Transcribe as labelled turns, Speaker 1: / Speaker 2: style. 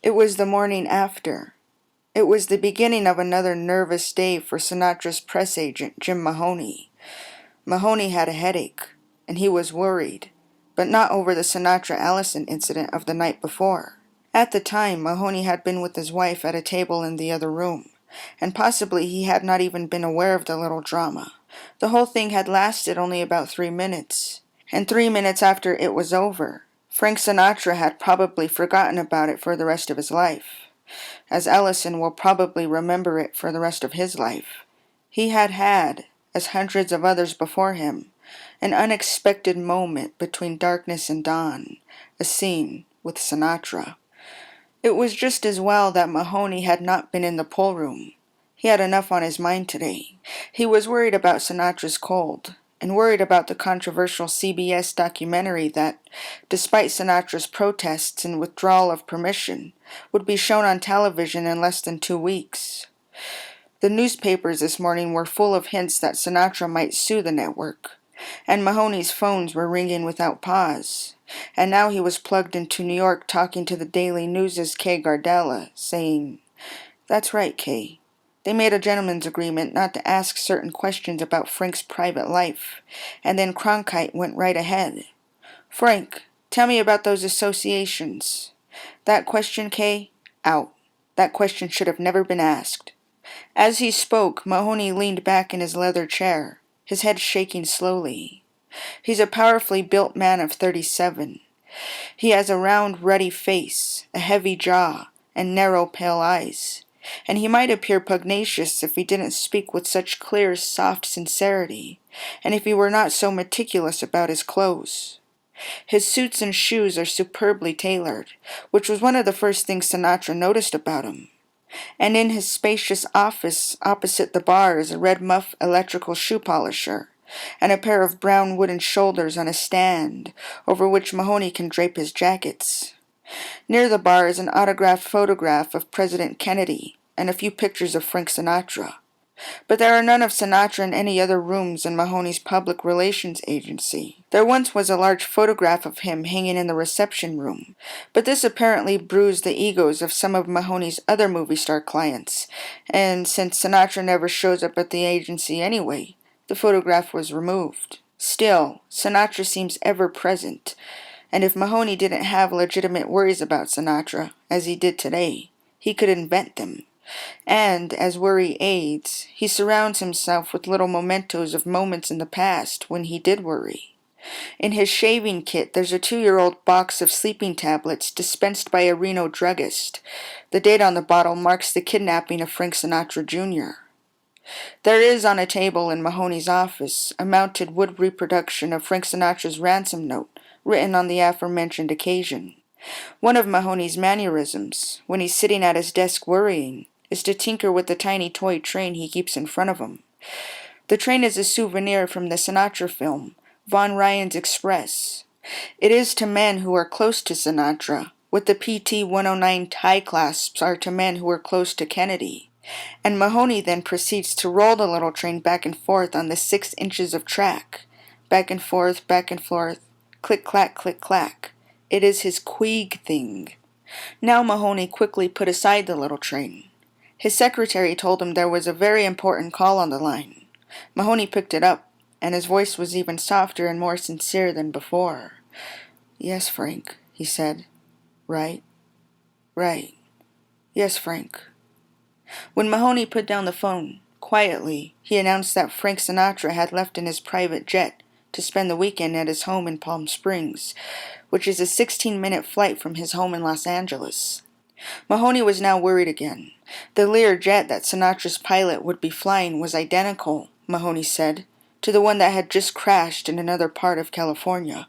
Speaker 1: It was the morning after. It was the beginning of another nervous day for Sinatra's press agent, Jim Mahoney. Mahoney had a headache, and he was worried, but not over the Sinatra-Allison incident of the night before. At the time, Mahoney had been with his wife at a table in the other room, and possibly he had not even been aware of the little drama. The whole thing had lasted only about 3 minutes, and 3 minutes after it was over, Frank Sinatra had probably forgotten about it for the rest of his life, as Ellison will probably remember it for the rest of his life. He had had, as hundreds of others before him, an unexpected moment between darkness and dawn, a scene with Sinatra. It was just as well that Mahoney had not been in the pool room. He had enough on his mind today. He was worried about Sinatra's cold, and worried about the controversial CBS documentary that, despite Sinatra's protests and withdrawal of permission, would be shown on television in less than 2 weeks. The newspapers this morning were full of hints that Sinatra might sue the network, and Mahoney's phones were ringing without pause. And now he was plugged into New York talking to the Daily News' Kay Gardella, saying, "That's right, Kay. They made a gentleman's agreement not to ask certain questions about Frank's private life, and then Cronkite went right ahead. Frank, tell me about those associations. That question, Kay? Out. That question should have never been asked." As he spoke, Mahoney leaned back in his leather chair, his head shaking slowly. He's a powerfully built man of 37. He has a round, ruddy face, a heavy jaw, and narrow, pale eyes, and he might appear pugnacious if he didn't speak with such clear, soft sincerity, and if he were not so meticulous about his clothes. His suits and shoes are superbly tailored, which was one of the first things Sinatra noticed about him. And in his spacious office opposite the bar is a red muff electrical shoe polisher, and a pair of brown wooden shoulders on a stand, over which Mahoney can drape his jackets. Near the bar is an autographed photograph of President Kennedy, and a few pictures of Frank Sinatra. But there are none of Sinatra in any other rooms in Mahoney's public relations agency. There once was a large photograph of him hanging in the reception room, but this apparently bruised the egos of some of Mahoney's other movie star clients, and since Sinatra never shows up at the agency anyway, the photograph was removed. Still, Sinatra seems ever present, and if Mahoney didn't have legitimate worries about Sinatra, as he did today, he could invent them. And, as worry aids, he surrounds himself with little mementos of moments in the past when he did worry. In his shaving kit there's a 2-year-old box of sleeping tablets dispensed by a Reno druggist. The date on the bottle marks the kidnapping of Frank Sinatra Jr. There is on a table in Mahoney's office a mounted wood reproduction of Frank Sinatra's ransom note, written on the aforementioned occasion. One of Mahoney's mannerisms, when he's sitting at his desk worrying, is to tinker with the tiny toy train he keeps in front of him. The train is a souvenir from the Sinatra film, Von Ryan's Express. It is to men who are close to Sinatra, what the PT-109 tie clasps are to men who are close to Kennedy. And Mahoney then proceeds to roll the little train back and forth on the 6 inches of track. Back and forth, click-clack, click-clack. It is his Queeg thing. Now Mahoney quickly put aside the little train. His secretary told him there was a very important call on the line. Mahoney picked it up, and his voice was even softer and more sincere than before. "Yes, Frank," he said. "Right. Yes, Frank." When Mahoney put down the phone, quietly, he announced that Frank Sinatra had left in his private jet to spend the weekend at his home in Palm Springs, which is a 16-minute flight from his home in Los Angeles. Mahoney was now worried again. The Lear jet that Sinatra's pilot would be flying was identical, Mahoney said, to the one that had just crashed in another part of California.